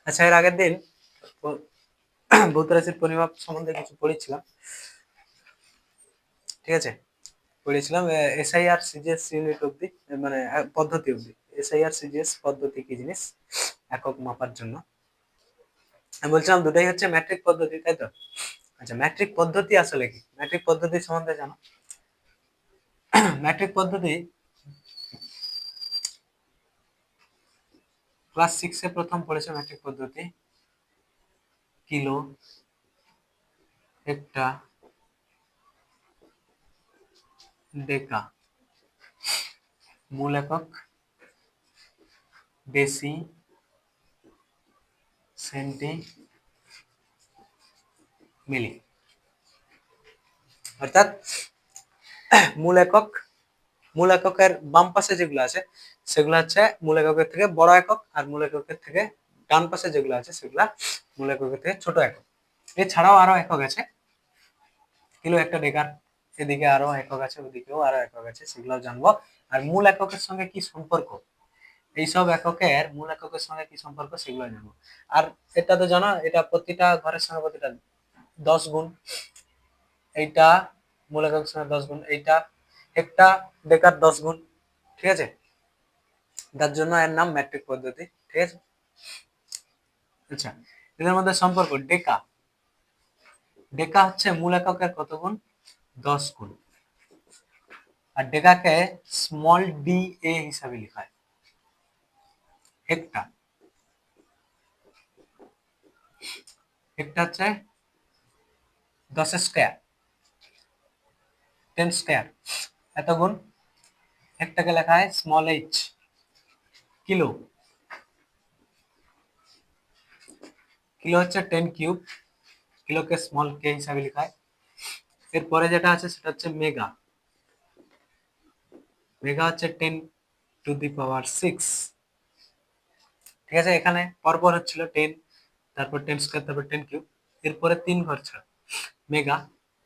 আচ্ছা, এর আগের দিন ভৌত রাশির পরিমাপ সম্বন্ধে কিছু পড়েছিলাম। ঠিক আছে, পড়েছিলাম এসআইআর সিজিএস ইউনিট অব্দি, মানে পদ্ধতি অব্দি। এসআইআর সিজিএস পদ্ধতি কি জিনিস, একক মাপার জন্য। আমি বলছিলাম দুটাই হচ্ছে ম্যাট্রিক পদ্ধতি, তাই তো? আচ্ছা, ম্যাট্রিক পদ্ধতি আসলে কি? ম্যাট্রিক পদ্ধতি সম্বন্ধে জানো? ম্যাট্রিক পদ্ধতি ক্লাস 6 এ প্রথম পড়েছে। ম্যাট্রিক পদ্ধতি কিলো, হেক্টা, ডেকা, মূল একক, ডেসি, সেন্টি, মিলি। অর্থাৎ মূল একক, মূল এককের বাম পাশে যেগুলো আছে সেগুলো হচ্ছে মূল এককের থেকে বড় একক, আর মূল এককের থেকে ডান পাশে যেগুলো আছে সেগুলা মূল এককের থেকে ছোট একক। এছাড়াও আরো একক আছে, কিলো, একটা, ডেকার, এদিকে আরো একক আছে, ওদিকেও আরো একক আছে, সেগুলো জানবো। আর মূল এককের সঙ্গে কি সম্পর্ক, এইসব এককের মূল এককের সঙ্গে কি সম্পর্ক সেগুলো জানবো। আর এটা তো জানো, এটা প্রতিটা ঘরের সঙ্গে প্রতিটা 10 গুণ। এইটা মূল এককের সঙ্গে 10 গুণ, এইটা একটা ডেকার 10 গুণ। ঠিক আছে, তার জন্য এর নাম ম্যাট্রিক পদ্ধতি। ঠিক আছে। আচ্ছা, এদের মধ্যে সম্পর্ক, ডেকা, ডেকা হচ্ছে মূল এককের কত গুণ? 10 গুণ। আর ডেকাকে স্মল ডি এ হিসাবে লেখা হয়। হেক্টা, হেক্টা হচ্ছে 10 স্কয়ার, 10 স্কয়ার, এত গুণ। হেক্টাকে লেখা হয় স্মল এইচ। কিলো, কিলো হচ্ছে 10 কিউব, কিলোকে স্মল কে হিসাবে লেখা হয়। এরপরে যেটা আছে সেটা হচ্ছে মেগা, মেগা হচ্ছে 10⁶। ঠিক আছে, এখানে পরপর হচ্ছিল 10, তারপর 10 স্কয়ার, তারপর 10 কিউব। এরপরে 3 ঘর ছিল মেগা,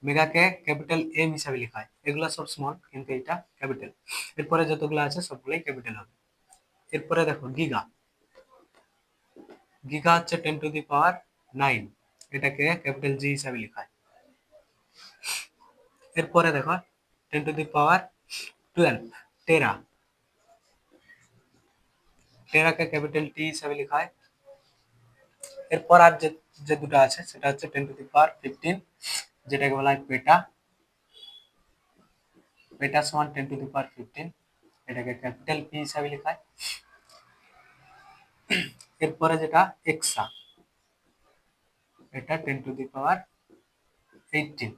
মেগাকে ক্যাপিটাল এম হিসাবে লেখা হয়। এগুলো সব স্মল, কিন্তু এটা ক্যাপিটাল। এরপরে যতগুলো আছে সবগুলোই ক্যাপিটাল হবে। এরপরে দেখো গিগা, গিগা হচ্ছে 10⁹9, এটাকে ক্যাপিটাল জি হিসাবে লেখা হয়। এরপরে দেখো 10⁻12, টেরা, টেরাকে ক্যাপিটাল টি হিসাবে লেখা হয়। এরপর আর যে যে দুটো আছে সেটা হচ্ছে 10⁻15, যেটাকে বলা হয় পেটা, পেটা সমান 10⁻15, এটাকে ক্যাপিটাল পি হিসাবে লেখা হয়। এরপরে যেটা এক্সা, এটা 10⁻18, 10⁻18,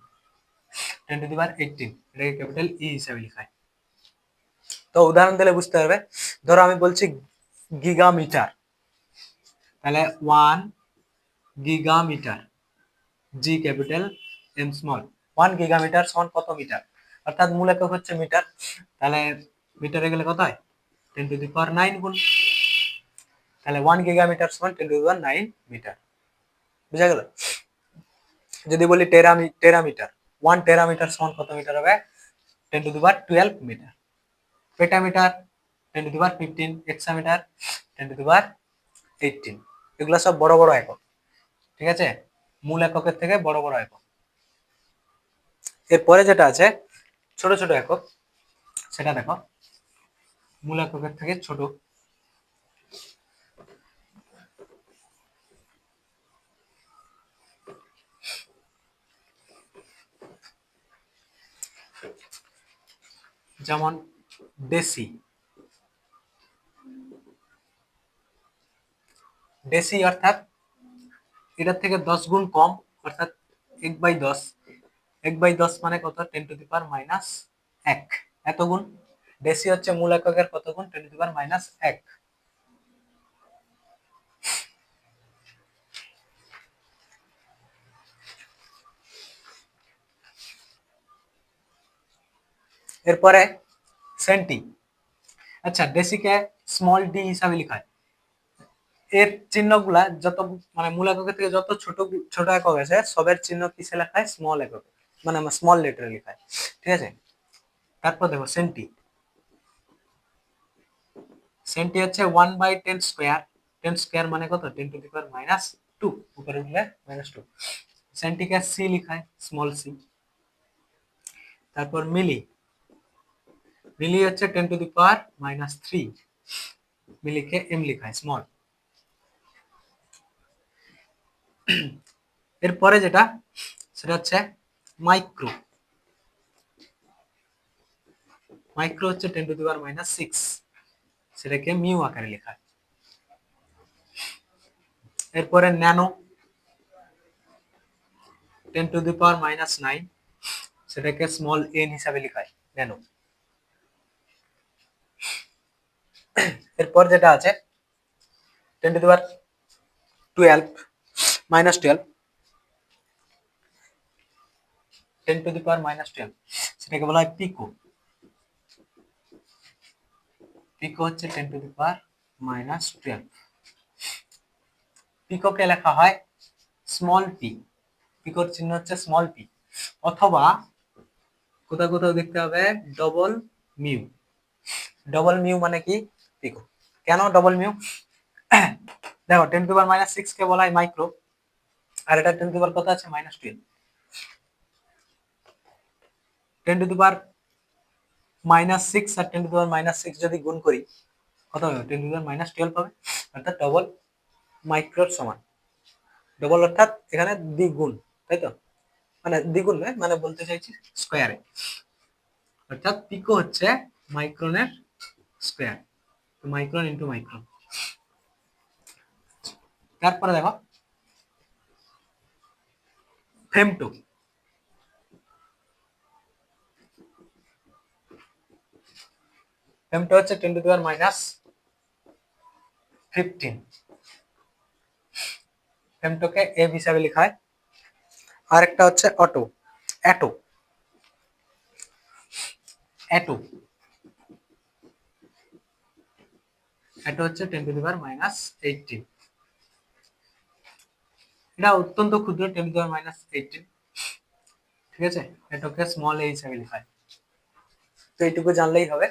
এটাকে ক্যাপিটাল ই হিসাবে লেখা হয়। তো উদাহরণ দিলে বুঝতে পারবে। ধরো আমি বলছি গিগামিটার, তাহলে 1 গিগামিটার, জি ক্যাপিটাল এম স্মল। 1 গিগামিটার সমান কত মিটার? অর্থাৎ মূল একক হচ্ছে মিটার, তাহলে মিটারে গেলে কত হয়? 10⁹9 গুণ। তাহলে 1 গিগামিটার সমান 10⁹9 মিটার। বুঝা গেল? যদি বলি টেরামিটার, 1 টেরামিটার সমান কত মিটার হবে? 10⁻12 মিটার। পেটামিটার 10⁻15, এক্সামিটার 10⁻18। এগুলো সব বড় বড় একক। ঠিক আছে, মূল এককের থেকে বড় বড় একক। এরপরে যেটা আছে ছোট ছোট একক, সেটা দেখো মূল এককের থেকে ছোট। যেমন ডেসি, ডেসি অর্থাৎ এটার থেকে 10 গুণ কম, অর্থাৎ 1/10। 1/10 মানে কত? 10⁻⁻1, এত গুণ। ডেসি হচ্ছে মূল এককের কত গুণ? 10⁻⁻1। এরপরে সেন্টি। আচ্ছা, ডেসিকে স্মল ডি হিসাবে লেখা হয়। এর চিহ্নগুলা যত, মানে মূল এককের থেকে যত ছোট ছোট একক আছে সবের চিহ্ন কিসে লেখা হয়? স্মল একক, মানে স্মল লেটারে লেখা হয়। ঠিক আছে, তারপর দেখো সেন্টি, সেন্টি হচ্ছে 1/10 স্কোয়ার, 10 স্কয়ার মানে কত 10⁻², উপরে উঠলে -2। সেন্টিকে সি লিখায়, স্মল সি। তারপর মিলি, মিলি হচ্ছে 10⁻³ মিলিকে এম লিখায়, স্মল। এরপরে যেটা সেটা হচ্ছে মাইক্রো, মাইক্রো হচ্ছে 10⁻⁶, সেটাকে মিউ আকারে লেখায়। এরপরে ন্যানো 10⁻⁹, সেটাকে স্মল এন হিসাবে লেখায়, ন্যানো। এরপর যেটা আছে 10⁻12, -12, সেটাকে বলা হয় পিকো। পিকো হচ্ছে 10⁻12। পিকোকে লেখা হয় স্মল পি, পিকোর চিহ্ন হচ্ছে স্মল পি, অথবা কোথাও কোথাও দেখতে হবে ডবল মিউ। ডবল মিউ মানে কি পিকো। কেন ডবল মিউ? দেখো 10⁻⁶ কে বলা হয় মাইক্রো, আর এটা 10 কত আছে -12। 10⁻⁶ আর 10⁻⁶ যদি গুণ করি কত হবে? 10⁻12 হবে, অর্থাৎ ডবল মাইক্রোর সমান। ডবল অর্থাৎ এখানে দ্বিগুণ, তাই তো? মানে দ্বিগুণ নয়, মানে বলতে চাইছি স্কয়ারে, অর্থাৎ পিকো হচ্ছে মাইক্রনের স্কয়ার, মাইক্রন ইন্টু মাইক্রন। তারপরে দেখো ফেমটো, ফেমটো হচ্ছে 10⁻⁻15, ফেমটোকে এফ হিসাবে লেখা হয়। আরেকটা হচ্ছে অটো, অ্যাটো, অ্যাটো, অ্যাটো হচ্ছে 10⁻⁻18, এটা অত্যন্ত ক্ষুদ্র 10⁻⁻18, ঠিক আছে? এটাকে স্মল এ হিসাবে লেখা হয়। তো এইটুকু জানলেই হবে,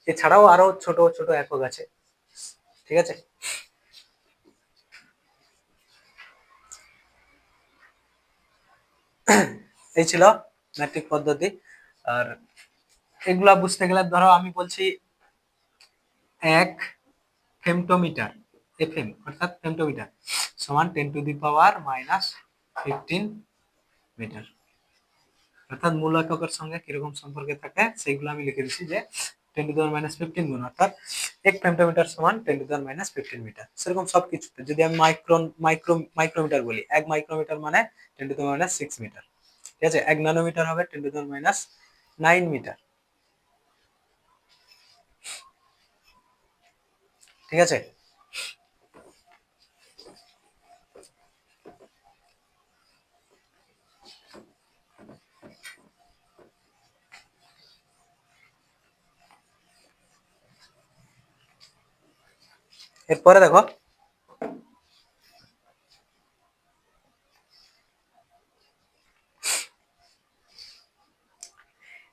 এছাড়াও আরো ছোট ছোট একক আছে, ঠিক আছে? এই ছিল ম্যাট্রিক পদ্ধতি। আর এগুলা বুঝতে গেলে ধরো আমি বলছি 1 ফেমটোমিটার, এফএম অর্থাৎ ফেমটোমিটার সমান 10⁻⁻15 মিটার, অর্থাৎ মূল এককের সঙ্গে কিরকম সম্পর্কে থাকে সেইগুলো আমি লিখে দিচ্ছি যে 10⁻⁻15 গুণ, অর্থাৎ 1 ফেমটোমিটার সমান 10⁻⁻15 মিটার। সেরকম সবকিছুতে যদি আমি মাইক্রোমিটার বলি, 1 মাইক্রোমিটার মানে 10⁻⁶ মিটার, ঠিক আছে? 1 ন্যানোমিটার হবে 10⁻⁹ মিটার, ঠিক আছে? এরপরে দেখো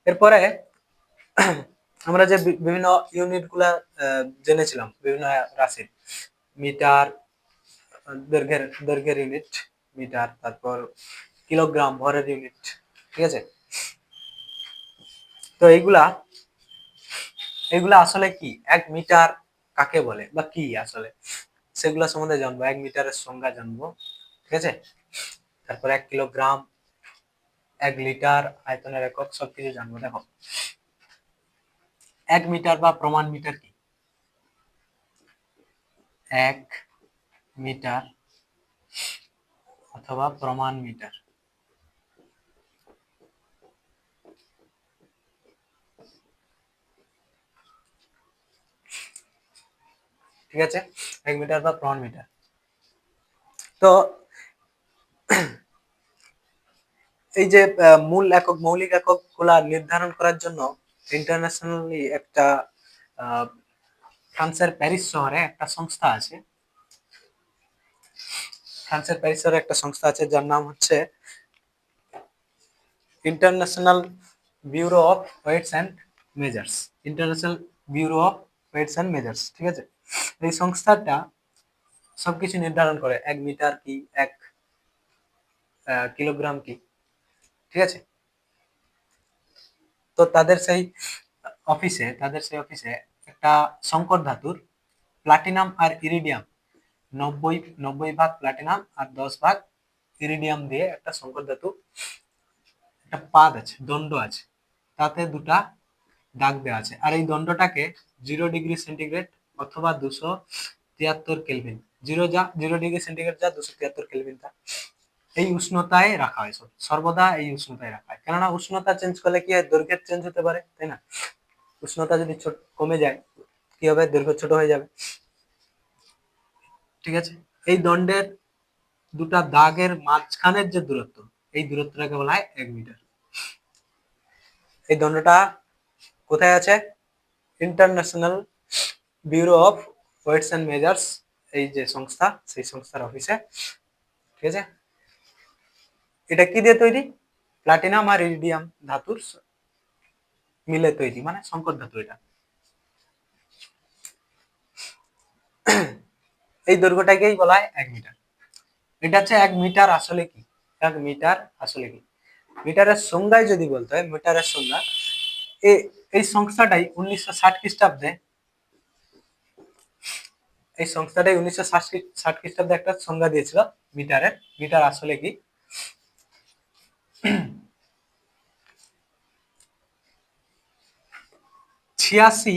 এরপরে আমরা যে বিভিন্ন ইউনিট গুলা জেনেছিলাম, বিভিন্ন রাশির, মিটার, দৈর্ঘ্যের ইউনিট মিটার, তারপর কিলোগ্রাম ভরের ইউনিট, ঠিক আছে? তো এইগুলা আসলে কি, 1 মিটার কাকে বলে বা কি আসলে, সেগুলা সম্বন্ধে জানবো। 1 মিটারের সংজ্ঞা জানবো, ঠিক আছে? তারপর 1 কিলোগ্রাম, 1 লিটার, আয়তনের একক, সবকিছু জানবো। দেখো 1 মিটার বা প্রমাণ মিটার কি? 1 মিটার অথবা প্রমাণ মিটার, ঠিক আছে? 1 মিটার বা প্রমাণ মিটার। তো এই যে মৌলিক একক গুলা নির্ধারণ করার জন্য ইন্টারন্যাশনালি একটা ফ্রান্সের প্যারিস শহরে একটা সংস্থা আছে, ফ্রান্সের প্যারিস শহরে একটা সংস্থা আছে যার নাম হচ্ছে international bureau of weights and measures, international bureau of weights and measures, ঠিক আছে? এই সংস্থাটা সবকিছু নির্ধারণ করে, 1 মিটার কি, 1 কিলোগ্রাম কি, ঠিক আছে। তো তাদের সেই অফিসে একটা সংকর ধাতুর প্লাটিনাম আর ইরিডিয়াম, 90 ভাগ প্লাটিনাম আর 10 ভাগ ইরিডিয়াম দিয়ে একটা সংকর ধাতু, একটা পাদ আছে, দণ্ড আছে, তাতে দুটা দাগ দেওয়া আছে। আর এই দণ্ডটাকে 0 ডিগ্রি সেন্টিগ্রেড অথবা 273 কেলভিন, 0 ডিগ্রি সেন্টিগ্রেড যা 273 কেলভিন তা, এই উষ্ণতায় রাখা হয়, সর্বদা এই উষ্ণতায় রাখা হয়। কেননা উষ্ণতা চেঞ্জ করলে কি হয়, দৈর্ঘ্যের চেঞ্জ হতে পারে, তাই না? উষ্ণতা যদি কমে যায় কি হবে, দৈর্ঘ্য ছোট হয়ে যাবে, ঠিক আছে। এই দণ্ডের দুটা দাগের মাঝখানের যে দূরত্ব, এই দূরত্বটাকে বলা হয় 1 মিটার। এই দণ্ডটা কোথায় আছে? International bureau of weights and measures, এই যে সংস্থা, সেই সংস্থার অফিসে, ঠিক আছে। এটা কি দিয়ে তৈরি? প্লাটিনাম আর ইরিডিয়াম ধাতুর মিলে তৈরি, মানে সংকর ধাতু এটা। এই দৈর্ঘ্যটাকেই বলা হয় 1 মিটার। এটা হচ্ছে 1 মিটার আসলে কি, 1 মিটার আসলে কি। মিটারের সংজ্ঞায় যদি বলতে হয়, মিটারের সংজ্ঞা, এই সংস্থাটাই 1960 খ্রিস্টাব্দে, এই সংস্থাটাই 1960 খ্রিস্টাব্দে একটা সংজ্ঞা দিয়েছিল মিটারের। মিটার আসলে কি, 86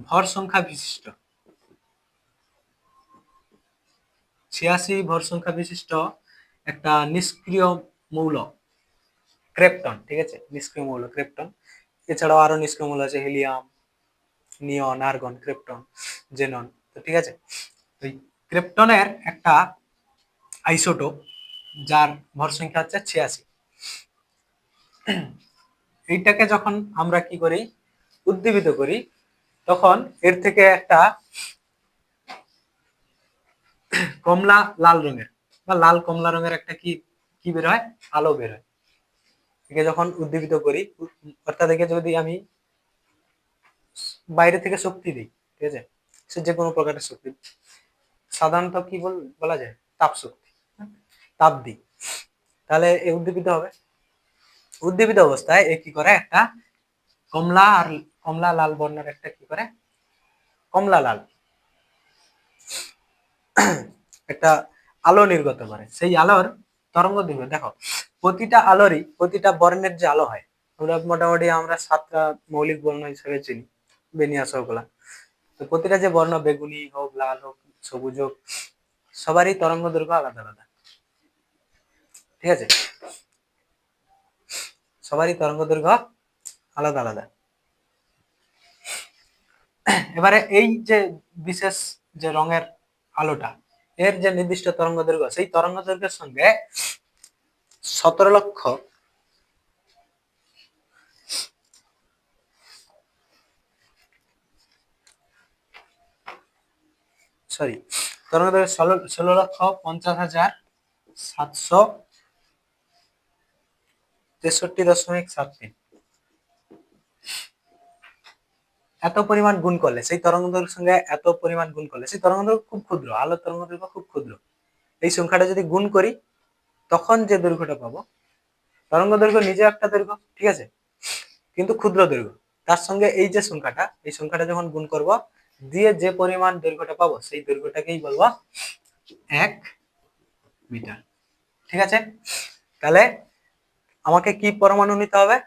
ভর সংখ্যা বিশিষ্ট, 86 ভর সংখ্যা বিশিষ্ট একটা নিষ্ক্রিয় মৌল ক্রেপ্টন, ঠিক আছে, নিষ্ক্রিয় মৌল ক্রেপ্টন। এছাড়াও আরো নিষ্ক্রিয় মৌল আছে, হিলিয়াম, নিয়ন, আর্গন, ক্রিপ্টন, জেনন, তো ঠিক আছে। ওই ক্রিপ্টনের একটা আইসোটোপ যার ভর সংখ্যা হচ্ছে 86। এইটাকে যখন আমরা কি করি, উদ্দীপিত করি, তখন এর থেকে একটা কমলা লাল রঙের বা লাল কমলা রঙের একটা কি কি বের হয়, আলো বের হয়। একে যখন উদ্দীপিত করি, অর্থাৎ একে যদি আমি বাইরে থেকে শক্তি দিই, ঠিক আছে, সে যে কোনো প্রকারের শক্তি, সাধারণত কি বলা যায়, তাপ শক্তি, তাপ দিই, তাহলে এ উদ্দীপিত হবে। উদ্দীপিত অবস্থায় এ কি করে, একটা কমলা লাল বর্ণের একটা কি করে, কমলা লাল একটা আলো নির্গত করে। সেই আলোর তরঙ্গ দৈর্ঘ্য দেখো, প্রতিটা বর্ণের যে আলো হয়, আমরা মোটামুটি 7টা মৌলিক বর্ণ হিসেবে চিনি, বেনিয়াস ওগুলা। তো প্রতিটা যে বর্ণ, বেগুনি হোক, লাল হোক, সবুজ হোক, সবারই তরঙ্গ দৈর্ঘ্য আলাদা আলাদা, ঠিক আছে, সবারই তরঙ্গ দৈর্ঘ্য আলাদা আলাদা। এবারে এই যে বিশেষ যে রঙের আলোটা, এর যে নির্দিষ্ট তরঙ্গ দৈর্ঘ্য, সেই তরঙ্গ দৈর্ঘ্যের সঙ্গে 17 লক্ষ সরি তরঙ্গ দৈর্ঘ্য 16,50,763.73 এত পরিমাণ গুণ করলে, সেই তরঙ্গ দৈর্ঘ্যের সঙ্গে এত পরিমাণ গুণ করলে, সেই তরঙ্গ দৈর্ঘ্য খুব ক্ষুদ্র, আলোর তরঙ্গ দৈর্ঘ্য খুব ক্ষুদ্র, এই সংখ্যাটা যদি গুণ করি, তখন যে দৈর্ঘ্যটা পাবো, তরঙ্গ দৈর্ঘ্য নিজে একটা দৈর্ঘ্য, ঠিক আছে, কিন্তু ক্ষুদ্র দৈর্ঘ্য, তার সঙ্গে এই যে সংখ্যাটা, এই সংখ্যাটা যখন গুণ করব, দিয়ে যে পরিমাণ দৈর্ঘ্যটা পাবো, সেই দৈর্ঘ্যটাকেই বলবো 1 মিটার, ঠিক আছে। তাহলে আমাকে কি পরমাণু নিতে হবে?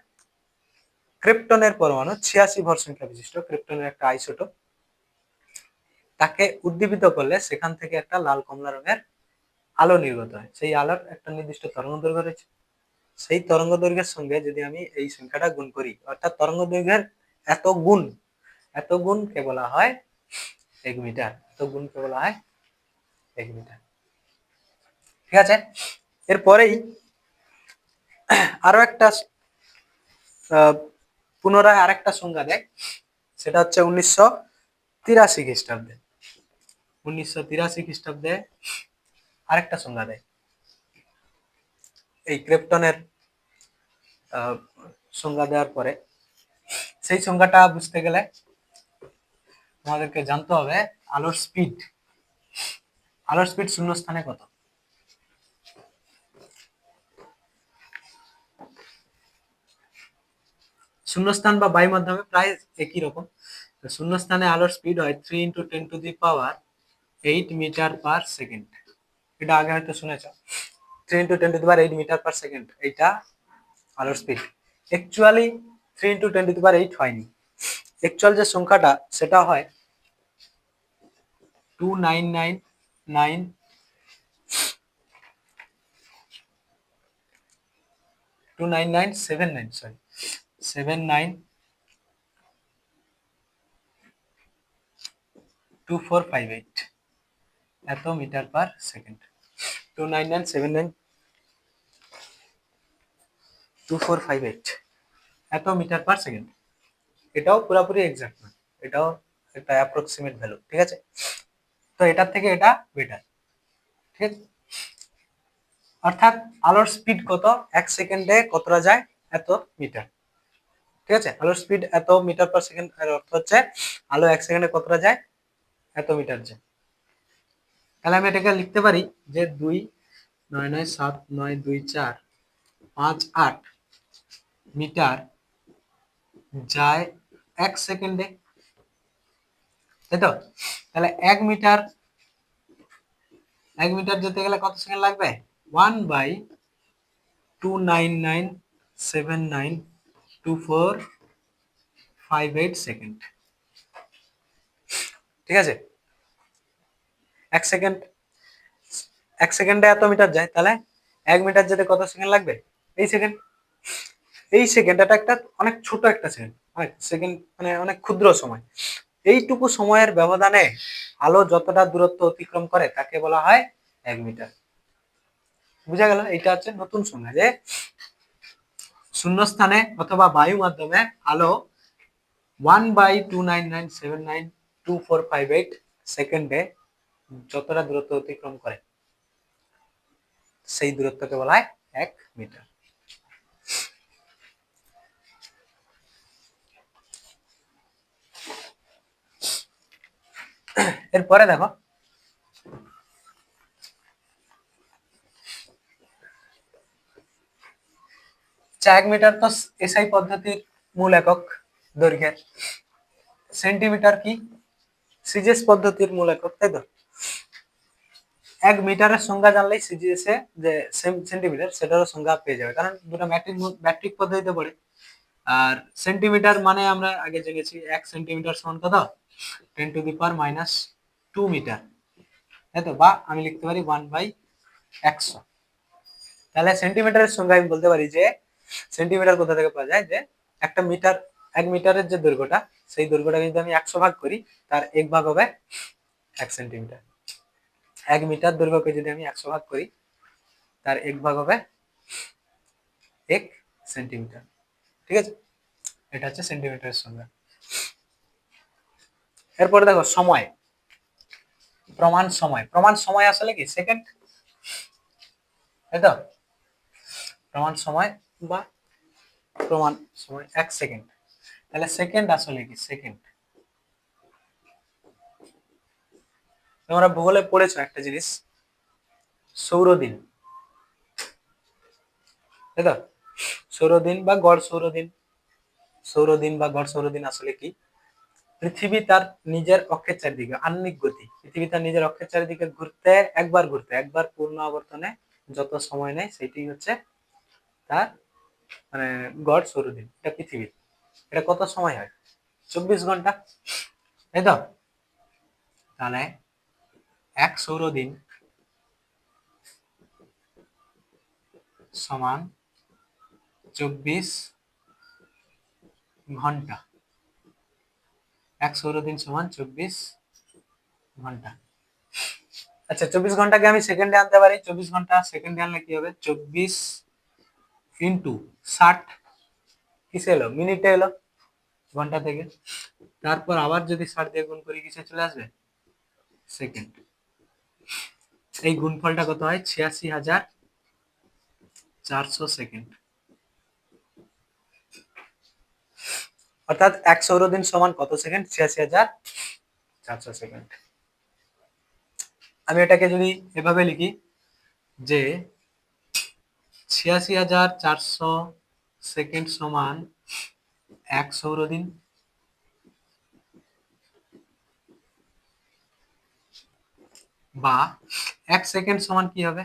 ক্রিপ্টনের পরমাণু, 86 ভর সংখ্যা বিশিষ্ট ক্রিপ্টনের একটা আইসোটোপ, তাকে উদ্দীপিত করলে সেখান থেকে একটা লাল কমলা রঙের আলো নির্গত হয়। সেই আলোর একটা নির্দিষ্ট তরঙ্গ দৈর্ঘ্য রয়েছে, সেই তরঙ্গ দৈর্ঘ্যের সঙ্গে যদি আমি এই সংখ্যাটা গুণ করি, অর্থাৎ তরঙ্গ দৈর্ঘ্যের এত গুণকে বলা হয় 1 মিটার, এত গুণকে বলা হয় 1 মিটার, ঠিক আছে। এরপরেই আরো একটা পুনরায় আরেকটা সংজ্ঞা দেয়, সেটা হচ্ছে 1983 খ্রিস্টাব্দে, 1983 খ্রিস্টাব্দে আরেকটা সংজ্ঞা দেয় এই ক্রিপ্টনের সংজ্ঞা দেওয়ার পরে। সেই সংজ্ঞাটা বুঝতে গেলে আমাদেরকে জানতে হবে আলোর স্পিড, আলোর স্পিড শূন্যস্থানে কত? শূন্যস্থান বা বায়ু মাধ্যমে প্রায় একই রকম। শূন্যস্থানে আলোর স্পিড হয় 3 × 10⁻8 মিটার পার সেকেন্ড। এটা আগে হয়তো শুনেছ, 3 × 10⁸ মিটার পার সেকেন্ড, এইটা আলোর স্পিড। অ্যাকচুয়ালি 3 × 10⁸ হয়নি, অ্যাকচুয়াল যে সংখ্যাটা সেটা হয় 2999 29979 সরি 792458 এত মিটার পার সেকেন্ড। 299792458 এত মিটার পার সেকেন্ড। এটাও পুরোপুরি এক্সাক্ট না, এটাও একটা অ্যাপ্রক্সিমেট ভ্যালু, ঠিক আছে? তো এটার থেকে এটা বেটার, ঠিক আছে? অর্থাৎ আলোর স্পিড কত, 1 সেকেন্ডে কতটা যায়, এত মিটার, ঠিক আছে? আলোর স্পিড এত মিটার পার সেকেন্ড, এর অর্থ হচ্ছে আলো 1 সেকেন্ডে কতটা যায়, এত মিটার যায়। তাহলে আমি এটাকে লিখতে পারি যে 299792458 মিটার যায় 1 সেকেন্ডে, তাই তো? তাহলে 1 মিটার যেতে গেলে কত সেকেন্ড লাগবে? 1/299792458 সেকেন্ড, ঠিক আছে? 1 সেকেন্ড, 1 সেকেন্ডে এত মিটার যায়, তাহলে 1 মিটার যেতে কত সেকেন্ড লাগবে? এই সেকেন্ড। এই সেকেন্ড এটা একটা অনেক ছোট একটা সেকেন্ড, অনেক সেকেন্ড মানে অনেক ক্ষুদ্র সময়। এইটুকু সময়ের ব্যবধানে আলো যতটা দূরত্ব অতিক্রম করে তাকে বলা হয় 1 মিটার। বুঝা গেল? এটা হচ্ছে নতুন সংজ্ঞা যে শূন্যস্থানে অথবা বায়ু মাধ্যমে আলো 1/299792458 সেকেন্ডে যতটা দূরত্ব অতিক্রম করে সেই দূরত্বকে বলা হয় 1 মিটার। এরপরে দেখো, 1 মিটার তো এসআই পদ্ধতির মূল একক দৈর্ঘ্যের। সেন্টিমিটার কি সিজিএস পদ্ধতির মূল একক, তাই তো? 1 মিটারের সংজ্ঞা জানলেই সিজিএস এ যে সেন্টিমিটার সেটারও সংজ্ঞা পেয়ে যাবে, কারণ দুটো ম্যাট্রিক পদ্ধতিতে পড়ে। আর সেন্টিমিটার মানে আমরা আগে জেনেছি 1 সেন্টিমিটার সমান কত, 10⁻² মিটার, তাই তো? বা আমি লিখতে পারি 1/100। তাহলে সেন্টিমিটারের সংজ্ঞা আমি বলতে পারি যে সেন্টিমিটার কোথা থেকে পাওয়া যায়, যে একটা মিটার, 1 মিটারের যে দৈর্ঘ্যটা সেই দৈর্ঘ্যটা যদি আমি 100 ভাগ করি তার 1 ভাগ হবে 1 সেন্টিমিটার। 1 মিটার দৈর্ঘ্যকে যদি আমি 100 ভাগ করি তার 1 ভাগ হবে 1 সেন্টিমিটার, ঠিক আছে? এটা হচ্ছে সেন্টিমিটারের সংজ্ঞা। এরপরে দেখো সময়, প্রমাণ সময় আসলে কি সেকেন্ড, তাই তো? প্রমাণ সময় বা প্রমাণ সময় 1 সেকেন্ড। তাহলে সেকেন্ড আসলে কি, সেকেন্ড তোমরা ভূগোলে পড়েছো একটা জিনিস, সৌরদিন, তাই তো? সৌরদিন বা গড় সৌরদিন, সৌরদিন বা গড় সৌরদিন আসলে কি? পৃথিবী তার নিজের অক্ষের চারিদিকে, আহ্নিক গতি, পৃথিবী তার নিজের অক্ষের চারিদিকে ঘুরতে একবার পূর্ণ আবর্তনে যত সময় নেয় সেটি হচ্ছে তার মানে গড় সৌরদিন। এটা পৃথিবীর, এটা কত সময় হয়? 24 ঘন্টা, তাই তো? তাহলে 1 সৌরদিন সমান 24 ঘন্টা। 1 সৌরদিন সমান 24 ঘন্টা। আচ্ছা, 24 ঘন্টাকে আমি সেকেন্ডে আনতে পারি, 24 ঘন্টা সেকেন্ডে আনলে কি হবে? 24 × 60 কিসে এলো? মিনিটে এলো, ঘন্টা থেকে। তারপর আবার যদি 60 দিয়ে গুণ করি কিসে চলে আসবে? সেকেন্ড। এই গুণফলটা কত হয়? 86,400 সেকেন্ড। অর্থাৎ 1 সৌরদিন সমান কত সেকেন্ড? 86,400 সেকেন্ড। আমি এটাকে যদি এভাবে লিখি যে ৮৬,৪০০ সেকেন্ড সমান ১ সৌরদিন, বা ১ সেকেন্ড সমান কি হবে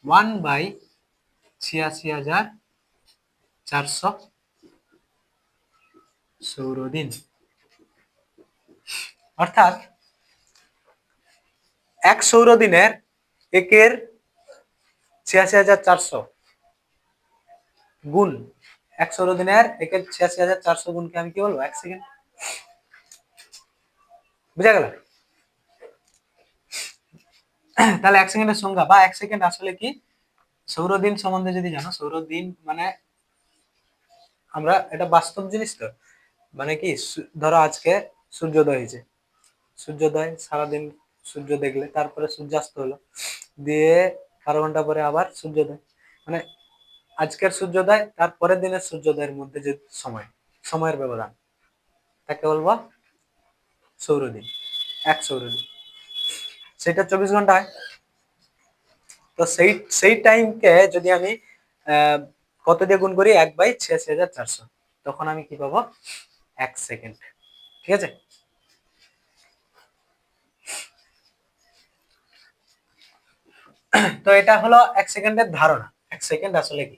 1/৮৬,৪০০ সৌরদিন। অর্থাৎ ১ সৌরদিনের একের ৮৬,৪০০ গুণ ১ সৌরদিনের একের ৮৬,৪০০ গুণকে আমি কি বলবো ১ সেকেন্ড। বুঝা গেল? তাহলে ১ সেকেন্ডের সংজ্ঞা বা ১ সেকেন্ড আসলে কি, সৌরদিন সম্বন্ধে যদি জানো, সৌরদিন মানে আমরা এটা বাস্তব জিনিস তো, মানে কি ধরো আজকে সূর্যোদয় হয়েছে, সূর্যোদয় সারাদিন সূর্য দেখলে, তারপরে সূর্যাস্ত হলো, দিয়ে ১২ ঘন্টা পরে আবার সূর্যোদয়, মানে আজকের সূর্যোদয় তার পরের দিনের সূর্যোদয়ের মধ্যে যে সময়ের ব্যবধান, তাকে বলবো সৌরদিন, ১ সৌরদিন। সেটা ২৪ ঘন্টা হয়। তো সেই টাইমকে যদি আমি কত দিয়ে গুণ করি ১/৮৬,৪০০, তখন আমি কি পাবো ১ সেকেন্ড। ঠিক আছে? তো এটা হলো ১ সেকেন্ডের ধারণা। ১ সেকেন্ড আসলে কি,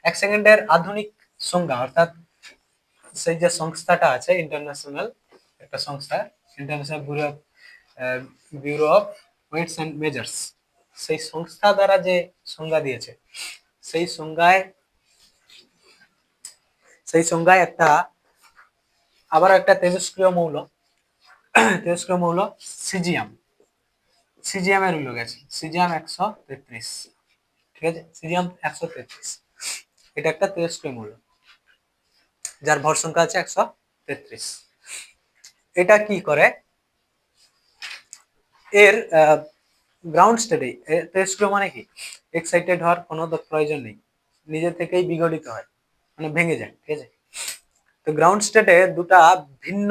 ১ সেকেন্ডের আধুনিক সংজ্ঞা, অর্থাৎ সেই যে সংস্থাটা আছে ইন্টারন্যাশনাল একটা সংস্থা, international bureau of weights and measures, সেই সংস্থা দ্বারা যে সংজ্ঞা দিয়েছে, সেই সংজ্ঞায় একটা আবার একটা তেজস্ক্রিয় মৌল সিজিয়ামের উল্লেখ আছে, সিজিয়াম ১৩৩। ঠিক আছে? সিজিয়াম ১৩৩, এটা একটা তেজস্ক্রিয় মৌল যার ভর সংখ্যা আছে ১৩৩। এটা কি করে, এর গ্রাউন্ড স্টেটে তেজস্ক্রিয় মানে কি এক্সাইটেড হওয়ার কোনো প্রয়োজন নেই, নিজে থেকেই বিঘটিত হয়, মানে ভেঙে যায়। ঠিক আছে? তো গ্রাউন্ড স্টেটে দুটা ভিন্ন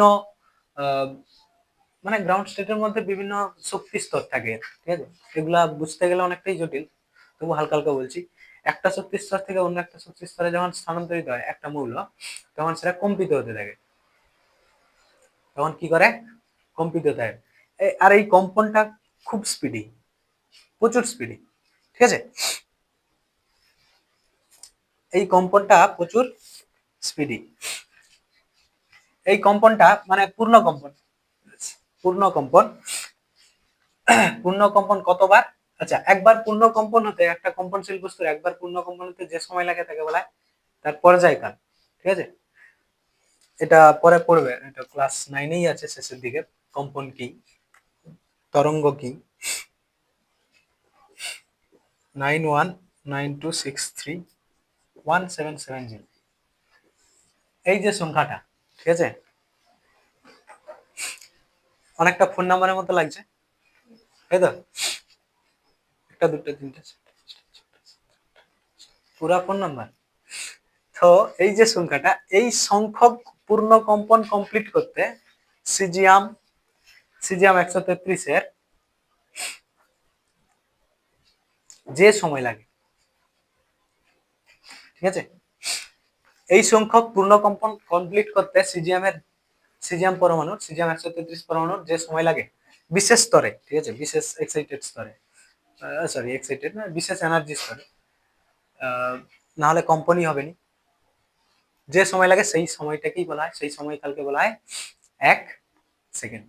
মানে গ্রাউন্ড স্টেটের মধ্যে বিভিন্ন শক্তি স্তর থাকে। ঠিক আছে? এগুলা বুঝতে গেলে অনেকটাই জটিল, তবু হালকা হালকা বলছি। একটা শক্তি স্তর থেকে অন্য একটা শক্তি স্তরে যখন স্থানান্তরিত হয় একটা মৌল, তখন সেটা কম্পিত হতে থাকে। তখন কি করে কম্পিত থাকে, আর এই কম্পনটা খুব স্পিডি, প্রচুর স্পিডি। ঠিক আছে? এই কম্পনটা প্রচুর স্পিডি। এই কম্পনটা মানে পূর্ণ কম্পন কতবার, আচ্ছা একবার পূর্ণ কম্পন হতে, একটা কম্পনশীল বস্তুর একবার পূর্ণ কম্পন হতে যে সময় লাগে তাকে বলা হয় তার পর্যায়কাল। ঠিক আছে? এটা পরে পড়বে, এটা ক্লাস 9-এই আছে শেষের দিকে, কম্পন কি, তরঙ্গ কি। 9192631770, এই যে সংখ্যাটা, ঠিক আছে, অনেকটা ফোন নাম্বারের মতো লাগছে, তাই তো? একটা দুটো তিনটে পুরা ফোন নাম্বার। তো এই যে সংখ্যাটা, এই সংখ্যক পূর্ণ কম্পন কমপ্লিট করতে সিজিয়াম ১৩৩ এর যে সময় লাগে, ঠিক আছে, এই সংখ্যক পূর্ণ কম্পন কমপ্লিট করতে সিজিয়াম ১৩৩ পরমাণুর যে সময় লাগে বিশেষ স্তরে, ঠিক আছে, বিশেষ এক্সাইটেড স্তরে, সরি এক্সাইটেড না, বিশেষ এনার্জি স্তরে, না হলে কম্পনই হবে না, যে সময় লাগে সেই সময়টাকেই বলা হয়, সেই সময়কালকে বলা হয় ১ সেকেন্ড।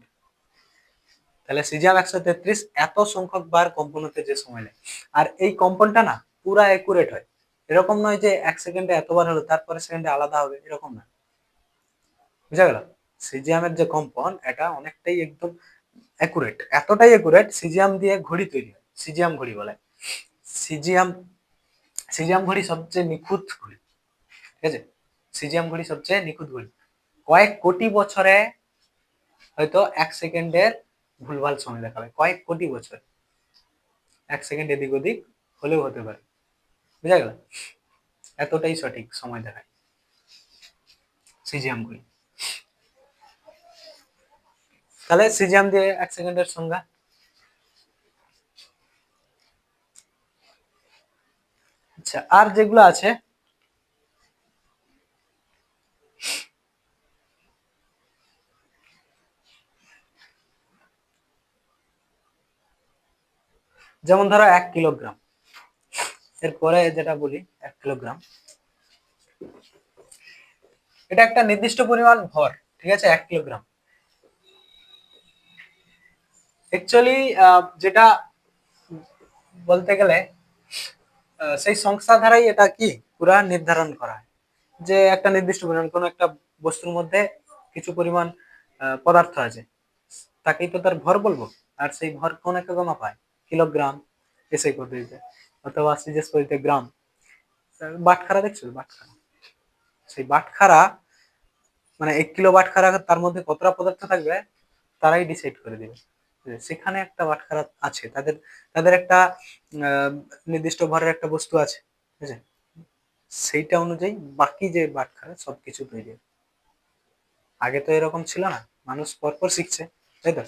তাহলে সিজিয়াম ১৩৩ এত সংখ্যক বার কম্পন হতে যে সময় লাগে, আর এই কম্পনটা না পুরা একুরেট হয়, এরকম নয় যে ১ সেকেন্ডে এতবার হলো তারপরে সেকেন্ডে আলাদা হবে, এরকম না। বুঝা গেল? সিজিয়ামের যে কম্পন এটা অনেকটাই একদম একুরেট, এতটাই একুরেট, সিজিয়াম দিয়ে ঘড়ি তৈরি হয়, সিজিয়াম ঘড়ি বলে। সিজিয়াম সিজিয়াম ঘড়ি সবচেয়ে নিখুঁত ঘড়ি। ঠিক আছে? সিজিয়াম ঘড়ি সবচেয়ে নিখুঁত ঘড়ি, কয়েক কোটি বছরে হয়তো ১ সেকেন্ডের ভুলভাল সময় দেখাবে, কয়েক কোটি বছর ১ সেকেন্ড এদিক ওদিক হলেও হতে পারে। বুঝা গেল? এতটাই সঠিক সময় দেখায় সিজিয়াম ঘড়ি। তাহলে সিজিয়াম দিয়ে ১ সেকেন্ডের সংজ্ঞা, আচ্ছা, আর যেগুলো আছে যেমন ধরো 1 কিলোগ্রাম, এরপরে যেটা বলি 1 কিলোগ্রাম, এটা একটা নির্দিষ্ট পরিমাণ ভর, ঠিক আছে? 1 কিলোগ্রাম অ্যাকচুয়ালি যেটা বলতে গেলে সেই সংস্থা দ্বারাই এটা কি পুরা নির্ধারণ করা হয়, যে একটা নির্দিষ্ট পরিমাণ কোন একটা বস্তুর মধ্যে কিছু পরিমাণ পদার্থ আছে, তাকেই তো তার ভর বলবো। আর সেই ভর কোন এককে মাপায়? কিলোগ্রাম, এসআই পদ্ধতিতে অথবা সিজিএস পদ্ধতিতে গ্রাম। বাটখারা দেখছো? বাটখারা, সেই বাটখারা মানে 1 কিলো বাটখারা, তার মধ্যে কতটা পদার্থ থাকবে তারাই ডিসাইড করে দিবে। সেখানে একটা বাটখারা আছে, তাদের তাদের একটা নির্দিষ্ট ভরের একটা বস্তু আছে, ঠিক আছে? সেইটা অনুযায়ী বাকি যে বাটখারা সবকিছু তৈরি হয়। আগে তো এরকম ছিল না, মানুষ পরপর শিখছে, তাই তো?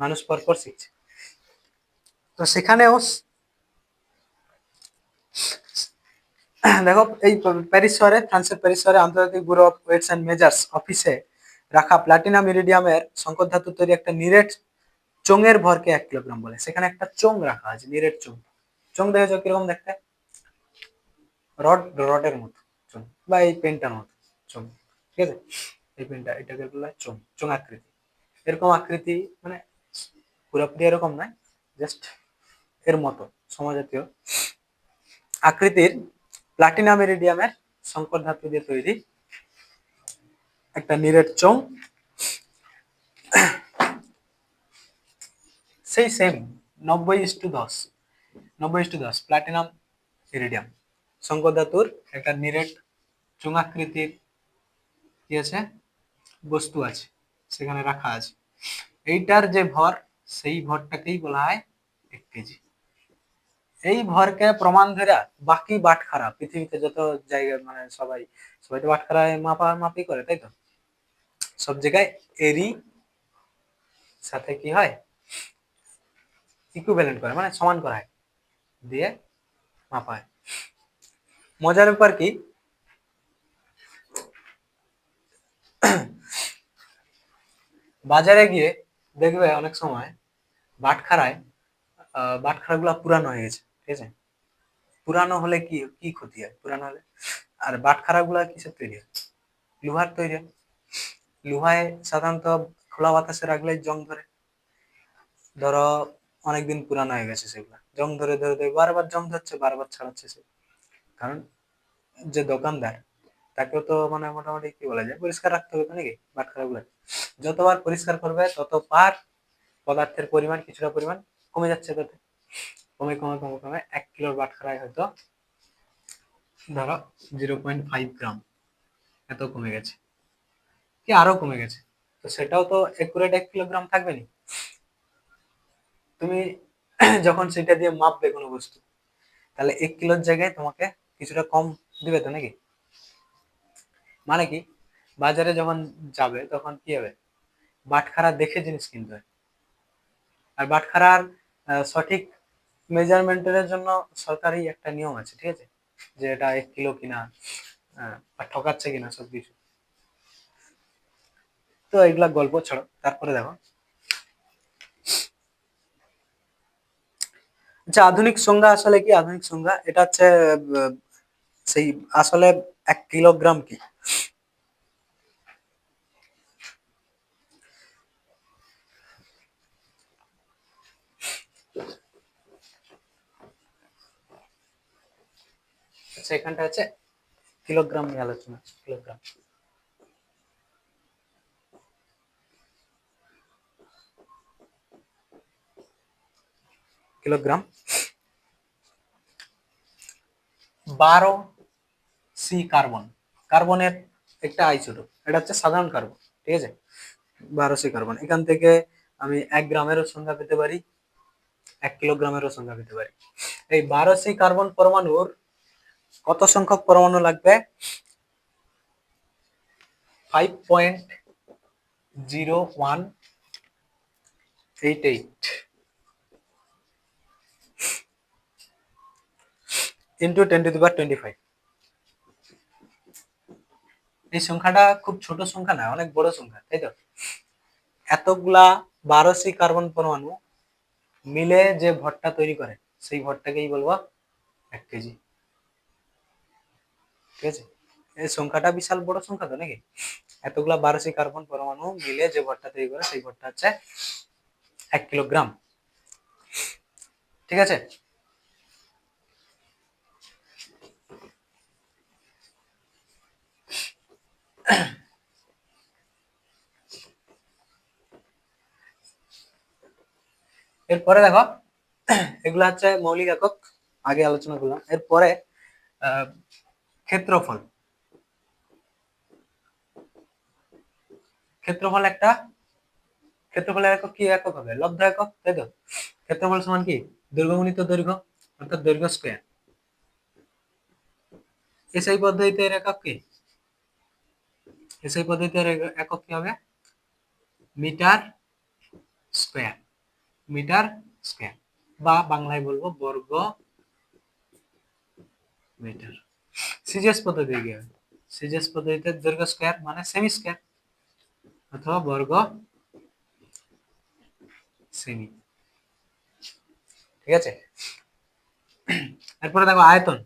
মানুষ পরপর শিখছে, তো সেখানেও দেখো এই প্যারিস শহরে, ফ্রান্সের প্যারিস শহরে আন্তর্জাতিক bureau of weights and measures অফিসে রাখা প্লাটিনাম ইরিডিয়ামের সংকর ধাতু তৈরি একটা নিরেট চোঙের ভরকে 1 কিলোগ্রাম বলে। সেখানে একটা চোঙ রাখা আছে, নিরেট চোঙ। চোঙ দেখেছো কিরকম দেখতে? রডের মতো চোঙ, বা এই পেনটার মতো চোঙ, ঠিক আছে? এই পেনটা, এটাকে বলা হয় চোঙ, চোঙ আকৃতি। এরকম আকৃতি মানে পুরোপুরি এরকম নয়, জাস্ট এর মতো সমজাতীয় আকৃতির প্লাটিনাম ইরিডিয়ামের সংকর ধাতু দিয়ে তৈরি একটা নিরেট চোঙ, সেই সেম 90:10, 90:10 প্লাটিনাম ইরিডিয়াম সংকর ধাতুর একটা নিরেট চোঙাকৃতির কি আছে বস্তু আছে, সেখানে রাখা আছে। এইটার যে ভর, সেই ভরটাকেই বলা হয় 1 কেজি। এই ভরকে প্রমাণ ধরে বাকি বাটখারা পৃথিবীতে যত জায়গায়, মানে সবাই সবাই তো বাটখারায় মাপি করে, তাই তো? সব জায়গায় এরই সাথে কি হয়, ইকুইভ্যালেন্ট করে, মানে সমান করা হয়, দিয়ে মাপা হয়। মজার ব্যাপার কি, বাজারে গিয়ে দেখবে অনেক সময় বাটখারায় বাটখারা গুলা পুরানো হয়ে গেছে, ঠিক আছে? পুরানো হলে কি কি ক্ষতি হয় পুরানো হলে? আর বাটখারা গুলা কিসের তৈরি হয়? লোহার তৈরি হয়। লোহায় সাধারণত খোলা বাতাসে রাখলে জং ধরে। ধরো অনেকদিন পুরানো হয়ে গেছে, সেগুলা জং ধরে ধরে ধরে বারবার জং ধরছে, বারবার ছাড়াচ্ছে সে। কারণ যে দোকানদার, তাকেও তো মানে মোটামুটি কি বলা যায়, পরিষ্কার রাখতে হবে তো নাকি? বাটখারা গুলা যতবার পরিষ্কার করবে ততবার পদার্থের পরিমাণ কিছুটা পরিমাণ কমে যাচ্ছে, তাতে কমে কমে কমে কমে 1 কিলোর বাটখারায় হয়তো ধরো 0.5 গ্রাম এত কমে গেছে, কি আরো কমে গেছে। তো সেটাও তো একুরেট 1 কিলোগ্রাম থাকবে না। তুমি যখন সেটা দিয়ে মাপবে কোনো বস্তু, তাহলে 1 কিলোর জায়গায় তোমাকে কিছুটা কম দিবে তো নাকি? মানে কি, বাজারে যখন যাবে তখন কি হবে, বাটখারা দেখে জিনিস কিনতে হয়। আর বাটখারার সঠিক মেজারমেন্টের জন্য সরকারি একটা নিয়ম আছে, ঠিক আছে? যে এটা 1 কিলো কিনা, বা ঠকাচ্ছে কিনা সবকিছু। তো এগুলা গল্প ছাড়ো, তারপরে দেখো, আচ্ছা আধুনিক সংজ্ঞা আসলে কি? আধুনিক সংজ্ঞা এটা হচ্ছে আহ, সেই আসলে 1 কিলোগ্রাম কি। আচ্ছা এখানটা হচ্ছে কিলোগ্রাম নিয়ে আলোচনা, কিলোগ্রাম। কিলোগ্রাম 12 সি কার্বন, কার্বনের একটা আইসোটোপ, এটা হচ্ছে সাধারণ কার্বন, ঠিক আছে? 12 সি কার্বন, এখান থেকে আমি 1 গ্রামেরও সংখ্যা পেতে পারি, 1 কিলোগ্রামেরও সংখ্যা পেতে পারি। এই 12 সি কার্বন পরমাণুর কত সংখ্যক পরমাণু লাগবে? 5.0188। ইন্টু 10^25। এই সংখ্যাটা খুব ছোট সংখ্যা না, অনেক বড় সংখ্যা, তাই তো? এতগুলা 12C কার্বন পরমাণু মিলে যে ভরটা তৈরি করে সেই ভরটাকেই বলবো 1 কেজি। ঠিক আছে, এই সংখ্যাটা বিশাল বড় সংখ্যা তো নাকি? এতগুলা 12C কার্বন পরমাণু মিলে যে ভরটা তৈরি করে সেই ভরটা হচ্ছে 1 কিলোগ্রাম। ঠিক আছে, এরপরে দেখো এগুলো হচ্ছে মৌলিক একক, আগে আলোচনা করলাম। এরপরে ক্ষেত্রফল। ক্ষেত্রফলের একক কি একক হবে? লব্ধ একক, তাই তো? ক্ষেত্রফল সমান কি? দৈর্ঘ্য গুণিত দৈর্ঘ্য, অর্থাৎ দৈর্ঘ্য স্কয়ার। এসআই পদ্ধতিতে এর একক কি? এসআই পদ্ধতিতে এর একক কি হবে? Metre square. মিটার স্কয়ার, বা বাংলায় বলবো বর্গ মিটার। সিজিএস পদ্ধতি কি হবে? সিজিএস পদ্ধতিতে দৈর্ঘ্য স্কয়ার মানে সেমি স্কয়ার অথবা বর্গ সেমি। ঠিক আছে, এরপরে দেখো আয়তন।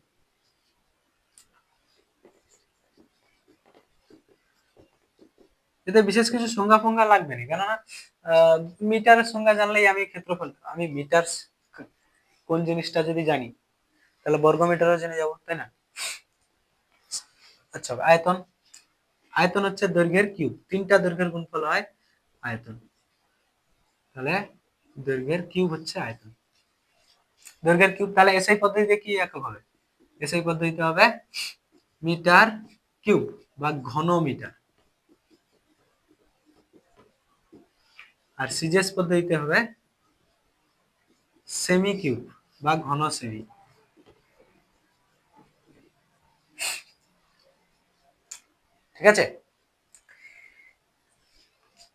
এতে বিশেষ কিছু সংজ্ঞা ফংজ্ঞা লাগবে না, কেননা মিটারের সংজ্ঞা জানলেই আমি ক্ষেত্রফল, আমি মিটার কোন জিনিসটা যদি জানি তাহলে বর্গ মিটারও জেনে যাবো, তাই না? আচ্ছা, আয়তন। আয়তন হচ্ছে দৈর্ঘ্যের কিউব, 3টা দৈর্ঘ্যের গুণফল হয় আয়তন। তাহলে দৈর্ঘ্যের কিউব হচ্ছে আয়তন। দৈর্ঘ্যের কিউব, তাহলে এসআই পদ্ধতিতে কি একক হবে? এসআই পদ্ধতিতে হবে মিটার কিউব বা ঘন মিটার। আর সিজিএস পদ্ধতিতে হবে সেমি কিউব বা ঘন সেমি। ঠিক আছে,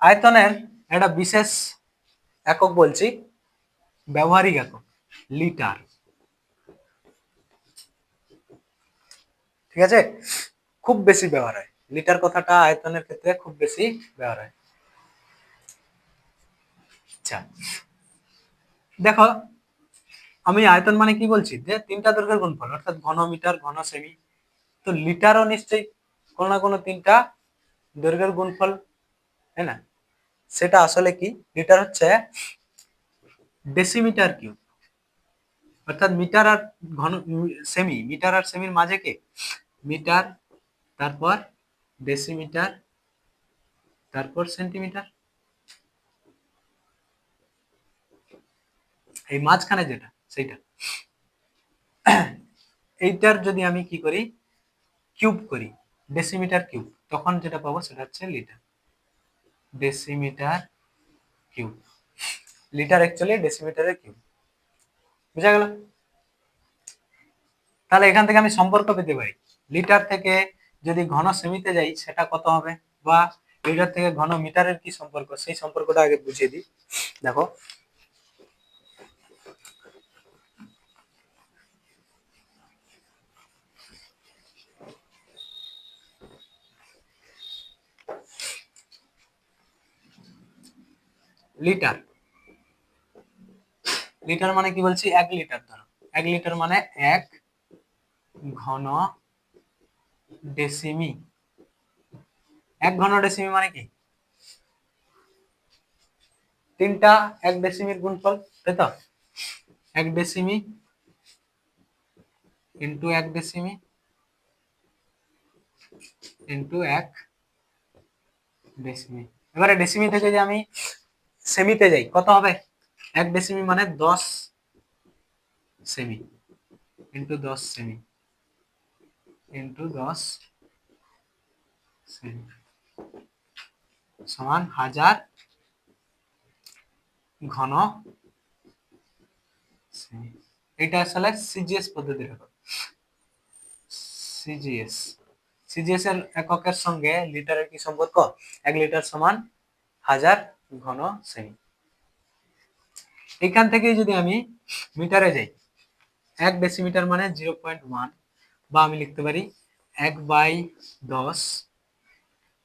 আয়তনের একটা বিশেষ একক বলছি, ব্যবহারিক একক লিটার। ঠিক আছে, খুব বেশি ব্যবহার হয় লিটার কথাটা, আয়তনের ক্ষেত্রে খুব বেশি ব্যবহার হয়। আচ্ছা দেখো, আমি আয়তন মানে কি বলছি, যে 3টা দৈর্ঘ্যের গুণফল, অর্থাৎ ঘন মিটার, ঘন সেমি। তো লিটারও নিশ্চয়ই কোনো না কোনো 3টা দৈর্ঘ্যের গুণফল, তাই না? সেটা আসলে কি? লিটার হচ্ছে ডেসিমিটার কিউব, অর্থাৎ মিটার আর ঘন সেমি, মিটার আর সেমির মাঝে কে? মিটার, তারপর ডেসিমিটার, তারপর সেন্টিমিটার। এই মাঝখানে যেটা সেইটা, এইটার যদি আমি কি করি, কিউব করি, ডেসিমিটার কিউব, তখন যেটা পাবো সেটা হচ্ছে litre. Decimetre cube, litre actually ডেসিমিটারের কিউব। বুঝা গেল? তাহলে এখান থেকে আমি সম্পর্ক পেতে পারি, লিটার থেকে যদি ঘন সেমিতে যাই সেটা কত হবে, বা লিটার থেকে ঘন মিটারের কি সম্পর্ক, সেই সম্পর্কটা আগে বুঝিয়ে দিই। দেখো লিটার, লিটার মানে কি বলছি, 1 লিটার। ধরো 1 লিটার মানে 1 ঘন ডেসিমি। 1 ঘন ডেসিমি মানে কি? 3টা 1 ডেসিমির গুণফল, তাই তো? 1 ডেসিমি ইন্টু 1 ডেসিমি ইন্টু 1 ডেসিমি। এবারে ডেসিমি থেকে যে আমি সেমিতে যাই, কত হবে? 1 ডেসিমি মানে 10 cm into 10 cm into 10 semi সমান 1000 ঘন সেমি। এটা আসলে সিজিএস পদ্ধতির একক। সিজিএস, সিজিএস এর এককের সঙ্গে লিটারের কি সম্পর্ক? 1 লিটার সমান 1000 ঘন সেমি। এখান থেকে যদি আমি মিটারে যাই, 1 ডেসিমিটার মানে 0.1, বা আমি লিখতে পারি 1/10,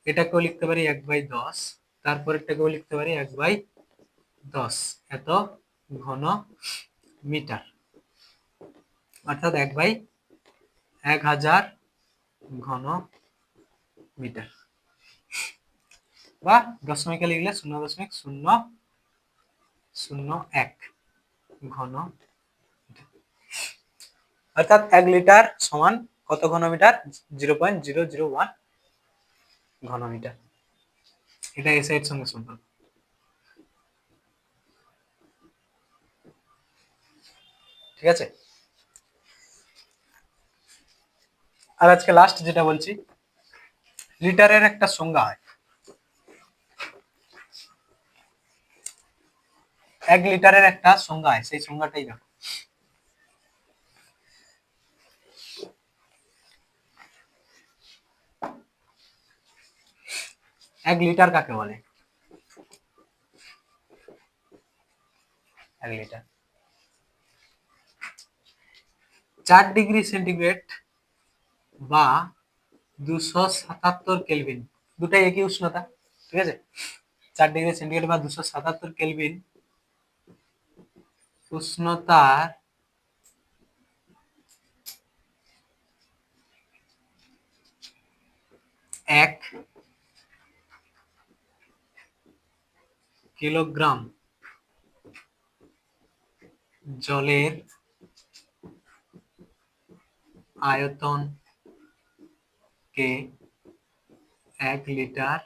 এটাকেও লিখতে পারি 1/10, তারপরেরটাকেও লিখতে পারি 1/10, এত ঘন মিটার, অর্থাৎ 1/1000 ঘন মিটার, বা দশমিকে লিখলে 0.0001 ঘন মিটার। অর্থাৎ 1 লিটার সমান কত ঘনমিটার? 0.001 ঘনমিটার। এটা এসআই এর সঙ্গে সম্পর্ক। ঠিক আছে, আর আজকে লাস্ট যেটা বলছি, লিটারের একটা সংজ্ঞা হয়। 1 লিটারের একটা সংজ্ঞা হয়, সেই সংজ্ঞাটাই দেখো। 1 লিটার কাকে বলে? 1 লিটার 4 ডিগ্রি সেন্টিগ্রেড বা 277 কেলভিন, দুটাই একই উষ্ণতা। ঠিক আছে, 4 ডিগ্রি সেন্টিগ্রেড বা 277 কেলভিন উষ্ণতার 1 কিলোগ্রাম জলের আয়তন কে 1 লিটার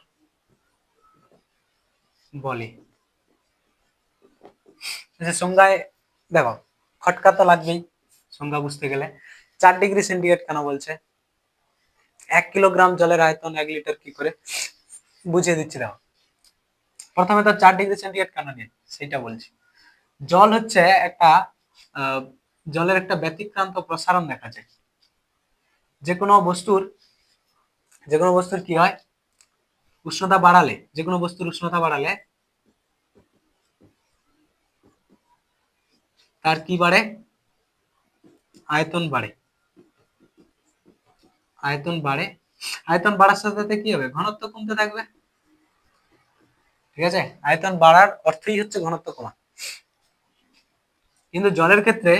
বলে। সংজ্ঞায় দেখো, খটকা তো লাগবেই সংজ্ঞা বুঝতে গেলে। 4 ডিগ্রি সেন্টিগ্রেড কেন বলছে? 1 কিলোগ্রাম জলের আয়তন 1 লিটার কি করে, বুঝিয়ে দিচ্ছি। দেখো, প্রথমে তো 4 ডিগ্রি সেন্টিগ্রেড কেন নিয়ে সেটা বলছি। জল হচ্ছে একটা জলের একটা ব্যতিক্রান্ত প্রসারণ দেখা যায়। যে কোনো বস্তুর কি হয়, উষ্ণতা বাড়ালে, যে কোনো বস্তুর উষ্ণতা বাড়ালে তার কি বাড়ে? আয়তন বাড়ে। আয়তন বাড়ে, আয়তন বাড়ার সাথে সাথে কি হবে? ঘনত্ব কমতে থাকবে। ঠিক আছে, আয়তন বাড়ার অর্থই হচ্ছে ঘনত্ব কমা। কিন্তু জলের ক্ষেত্রে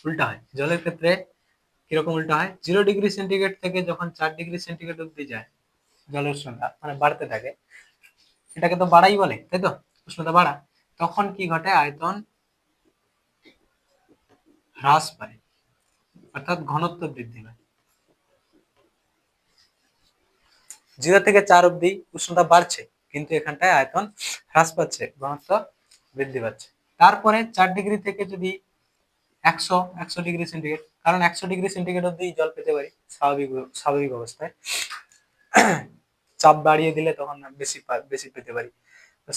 উল্টা হয়। জলের ক্ষেত্রে কিরকম উল্টা হয়? 0 ডিগ্রি সেন্টিগ্রেড থেকে যখন 4 ডিগ্রি সেন্টিগ্রেড অব্দি যায় জলের উষ্ণতা, মানে বাড়তে থাকে, এটাকে তো বাড়াই বলে, তাই তো? উষ্ণতা বাড়া, তখন কি ঘটে? আয়তন হ্রাস পায়, অর্থাৎ ঘনত্ব বৃদ্ধি পায়। 0 থেকে 4 অব্দি উষ্ণতা বাড়ছে, কিন্তু এখানটায় আয়তন হ্রাস পাচ্ছে, ঘনত্ব বৃদ্ধি পাচ্ছে। তারপরে 4 ডিগ্রি থেকে যদি 100 ডিগ্রি সেন্টিগ্রেড, কারণ 100 ডিগ্রি সেন্টিগ্রেড অব্দি জল পেতে পারি স্বাভাবিক অবস্থায়, চাপ বাড়িয়ে দিলে তখন বেশি পেতে পারি।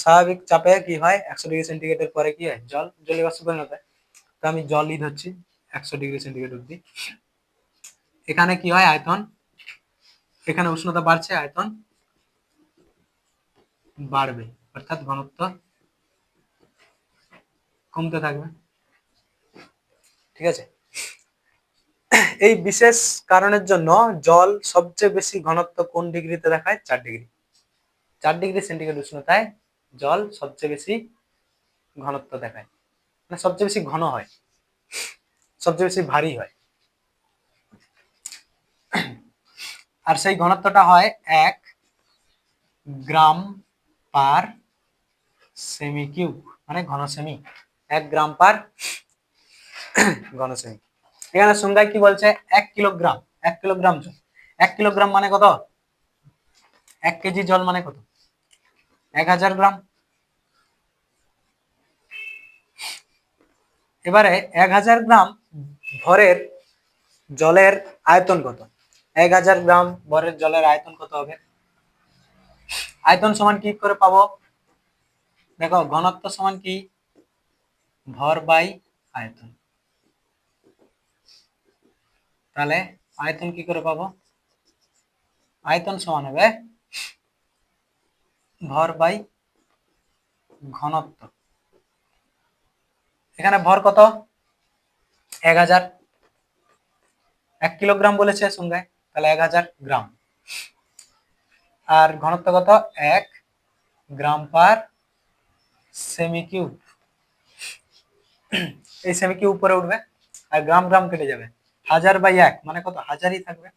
স্বাভাবিক চাপে কি হয়? 100 ডিগ্রি সেন্টিগ্রেডের পরে কি হয়? জলীয় বাষ্পে পরিণত হয়। তো আমি জলই ধরছি 100 ডিগ্রি সেন্টিগ্রেড অব্দি। এখানে কি হয়? আয়তন, এখানে উষ্ণতা বাড়ছে, আয়তন বাড়বে, অর্থাৎ ঘনত্ব কমতে থাকবে। ঠিক আছে, এই বিশেষ কারণের জন্য জল সবচেয়ে বেশি ঘনত্ব কোন ডিগ্রিতে দেখায়? 4 ডিগ্রি। 4 ডিগ্রি সেন্টিগ্রেড উষ্ণতায় জল সবচেয়ে বেশি ঘনত্ব দেখায়, মানে সবচেয়ে বেশি ঘন হয়, সবচেয়ে বেশি ভারী হয়। আর সেই ঘনত্বটা হয় 1 গ্রাম পার সেমি কিউব, মানে ঘন সেমি। 1 গ্রাম পার ঘন সেমি। এখানে সংজ্ঞায় কি বলছে? 1 কিলোগ্রাম, 1 কিলোগ্রাম জল, 1 কিলোগ্রাম মানে কত? 1 কেজি জল মানে কত? 1000 গ্রাম। এবারে 1000 গ্রাম ভরের জলের আয়তন কত? 1000 গ্রাম ভরের জলের আয়তন কত হবে? আয়তন সমান কি করে পাবো? দেখো, ঘনত্ব সমান কি? ভর বাই আয়তন। তাহলে আয়তন কি করে পাবো? আয়তন সমান হবে ভর বাই ঘনত্ব। এখানে ভর কত? 1000, 1 কিলোগ্রাম বলেছে সংজ্ঞায়, তাহলে 1000 গ্রাম। আর ঘনত্ব কত? 1 গ্রাম পার সেমি কিউব। এই সেমি কিউব উপরে উঠবে আর গ্রাম গ্রাম কেটে যাবে, 1000/1 মানে কত? 1000ই থাকবে,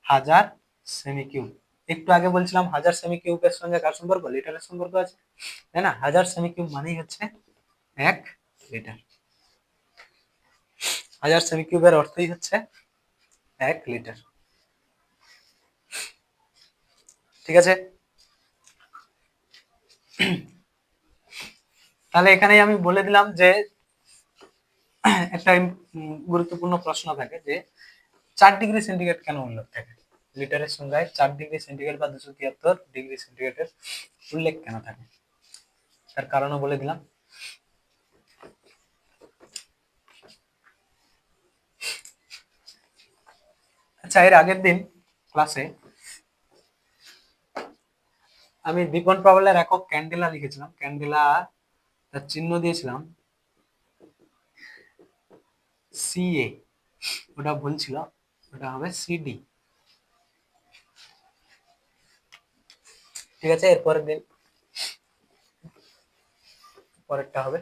1000 সেমি কিউব। একটু আগে বলছিলাম 1000 সেমি কিউবের সঙ্গে কার সম্পর্ক? লিটারের সম্পর্ক আছে, তাই না? 1000 সেমি কিউব মানেই হচ্ছে 1 লিটার। 1000 সেমি কিউবের অর্থই হচ্ছে 1 লিটার। ঠিক আছে, তাহলে এখানেই আমি বলে দিলাম যে একটা গুরুত্বপূর্ণ প্রশ্ন থাকে যে 4 ডিগ্রি সেন্টিগ্রেড কেন উল্লেখ থাকে? লিটারের সংজ্ঞায় 4 ডিগ্রি সেন্টিগ্রেড বা 273 ডিগ্রি সেন্টিগ্রেডের উল্লেখ কেন থাকে? তার কারণও বলে দিলাম। আচ্ছা, এর আগের দিন ক্লাসে আমি দীপন পাওয়ালের একক ক্যান্ডেলা লিখেছিলাম, ক্যান্ডেলা তার চিহ্ন দিয়েছিলাম CA, ওটা ভুল ছিল, ওটা হবে CD। ঠিক আছে, এরপরের দিন পরেরটা হবে